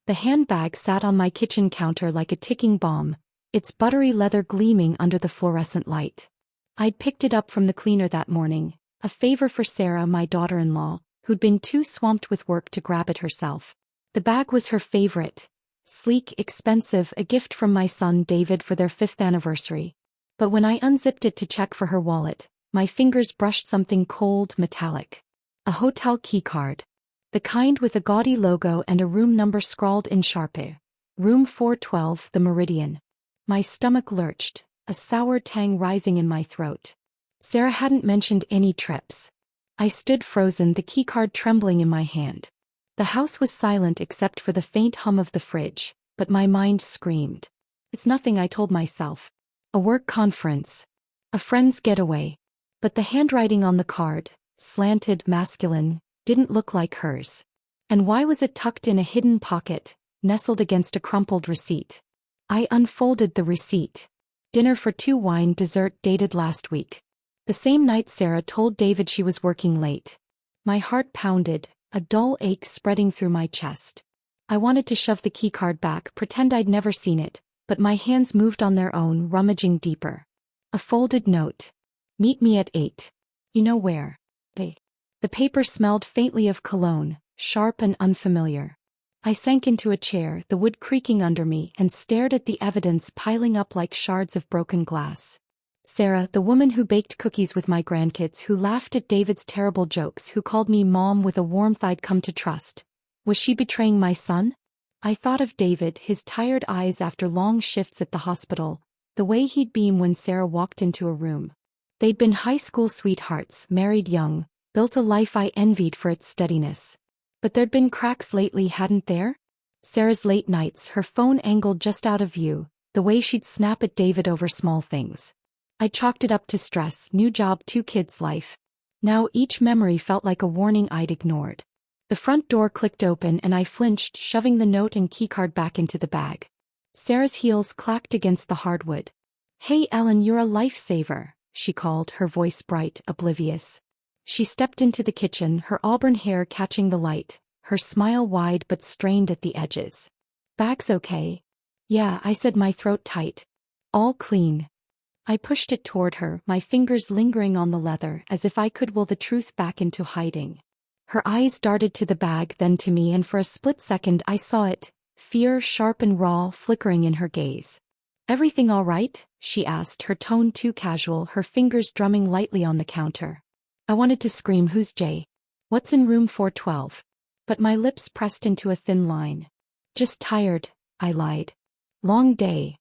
The handbag sat on my kitchen counter like a ticking bomb, its buttery leather gleaming under the fluorescent light. I'd picked it up from the cleaner that morning, a favor for Sarah, my daughter-in-law, who'd been too swamped with work to grab it herself. The bag was her favorite. Sleek, expensive, a gift from my son David for their 5th anniversary. But when I unzipped it to check for her wallet, my fingers brushed something cold, metallic. A hotel keycard. The kind with a gaudy logo and a room number scrawled in Sharpie. Room 412, the Meridian. My stomach lurched, a sour tang rising in my throat. Sarah hadn't mentioned any trips. I stood frozen, the keycard trembling in my hand. The house was silent except for the faint hum of the fridge, but my mind screamed. It's nothing, I told myself. A work conference. A friend's getaway. But the handwriting on the card, slanted, masculine, didn't look like hers. And why was it tucked in a hidden pocket, nestled against a crumpled receipt? I unfolded the receipt. Dinner for 2, wine, dessert, dated last week. The same night Sarah told David she was working late. My heart pounded, a dull ache spreading through my chest. I wanted to shove the keycard back, pretend I'd never seen it, but my hands moved on their own, rummaging deeper. A folded note. Meet me at 8. You know where. The paper smelled faintly of cologne, sharp and unfamiliar. I sank into a chair, the wood creaking under me, and stared at the evidence piling up like shards of broken glass. Sarah, the woman who baked cookies with my grandkids, who laughed at David's terrible jokes, who called me mom with a warmth I'd come to trust. Was she betraying my son? I thought of David, his tired eyes after long shifts at the hospital, the way he'd beam when Sarah walked into a room. They'd been high school sweethearts, married young, built a life I envied for its steadiness. But there'd been cracks lately, hadn't there? Sarah's late nights, her phone angled just out of view, the way she'd snap at David over small things. I chalked it up to stress, new job, 2 kids, life. Now each memory felt like a warning I'd ignored. The front door clicked open and I flinched, shoving the note and keycard back into the bag. Sarah's heels clacked against the hardwood. Hey Ellen, you're a lifesaver, she called, her voice bright, oblivious. She stepped into the kitchen, her auburn hair catching the light, her smile wide but strained at the edges. Bag's okay? Yeah, I said, my throat tight. All clean. I pushed it toward her, my fingers lingering on the leather, as if I could will the truth back into hiding. Her eyes darted to the bag, then to me, and for a split second I saw it, fear sharp and raw, flickering in her gaze. Everything all right? She asked, her tone too casual, her fingers drumming lightly on the counter. I wanted to scream, who's Jay? What's in room 412? But my lips pressed into a thin line. Just tired, I lied. Long day.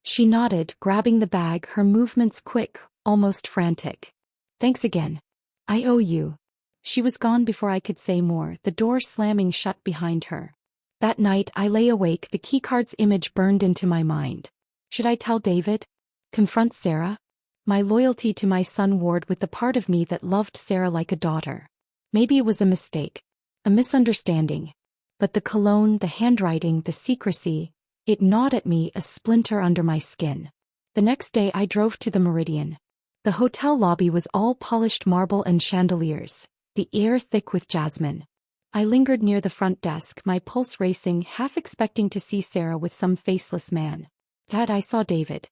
She nodded, grabbing the bag, her movements quick, almost frantic. Thanks again. I owe you. She was gone before I could say more, the door slamming shut behind her. That night I lay awake, the keycard's image burned into my mind. Should I tell David? Confront Sarah? My loyalty to my son warred with the part of me that loved Sarah like a daughter. Maybe it was a mistake. A misunderstanding. But the cologne, the handwriting, the secrecy, it gnawed at me, a splinter under my skin. The next day I drove to the Meridian. The hotel lobby was all polished marble and chandeliers, the air thick with jasmine. I lingered near the front desk, my pulse racing, half expecting to see Sarah with some faceless man. That I saw David.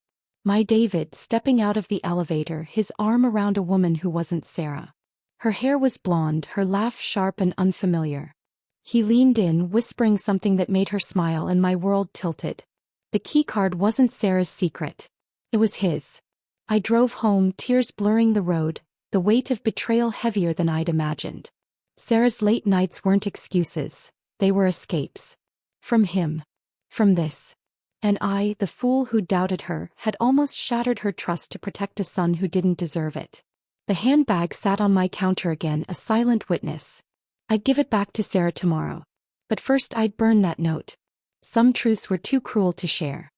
My David, stepping out of the elevator, his arm around a woman who wasn't Sarah. Her hair was blonde, her laugh sharp and unfamiliar. He leaned in, whispering something that made her smile, and my world tilted. The keycard wasn't Sarah's secret. It was his. I drove home, tears blurring the road, the weight of betrayal heavier than I'd imagined. Sarah's late nights weren't excuses, they were escapes. From him. From this. And I, the fool who doubted her, had almost shattered her trust to protect a son who didn't deserve it. The handbag sat on my counter again, a silent witness. I'd give it back to Sarah tomorrow. But first I'd burn that note. Some truths were too cruel to share.